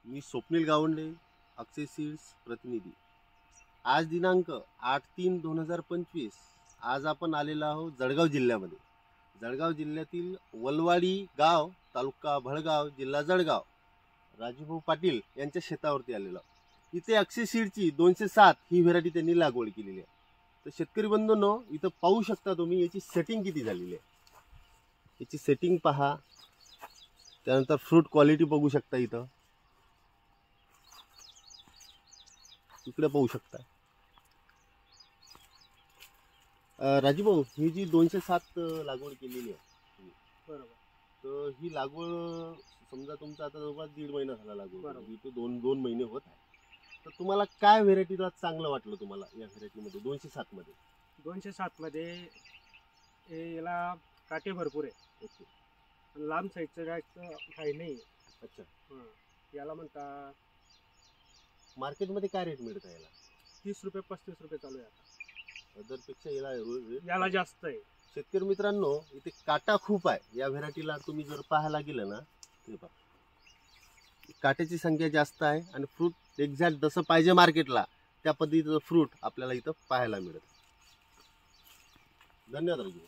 मी स्वप्नील गावंडे, अक्षय seeds प्रतिनिधी. आज दिनांक 8/3/2025. आज आपण आलेलो आहोत जळगाव जिल्ह्यामध्ये. जळगाव जिल्ह्यातील वलवाडी गाव, तालुका भडगाव, जिल्हा जळगाव. राजूभाऊ पाटील यांच्या शेतावरती आलेलो आहोत. इथे अक्षय सीडची 207 ही व्हेरायटी त्यांनी लागवड केलेली आहे. तर शेतकरी बंधूंनो, इथं पाहू शकता तुम्ही याची सेटिंग किती झालेली आहे. याची सेटिंग पहा. त्यानंतर फ्रूट क्वालिटी बघू शकता. इकडे पाहू शकता. राजूभाऊ, ही जी 207 लागवड केलेली आहे, बरोबर, तर ही लागवड समजा तुमचा आता जवळपास 1.5 महिना झाला लागवड, बरोबर. इथे 2 महिने होत आहे. तर तुम्हाला काय व्हेरायटीला चांगलं वाटलं तुम्हाला या व्हेरायटीमध्ये 207 मध्ये? 207 मध्ये याला काटे भरपूर आहे. ओके. लांब साईडचं जास्त काही नाही. अच्छा. याला म्हणता मार्केटमध्ये काय रेट मिळतं याला? 30 रुपये 35 रुपये चालू आहे आता. अदरपेक्षा याला जास्त आहे. शेतकरी मित्रांनो, इथे काटा खूप आहे या व्हेरायटीला. तुम्ही जर पाहायला गेलं ना, हे पहा, काट्याची संख्या जास्त आहे आणि फ्रूट एक्झॅक्ट जसं पाहिजे मार्केटला त्या पद्धतीचं फ्रूट आपल्याला इथं पाहायला मिळतं. धन्यवाद राजू.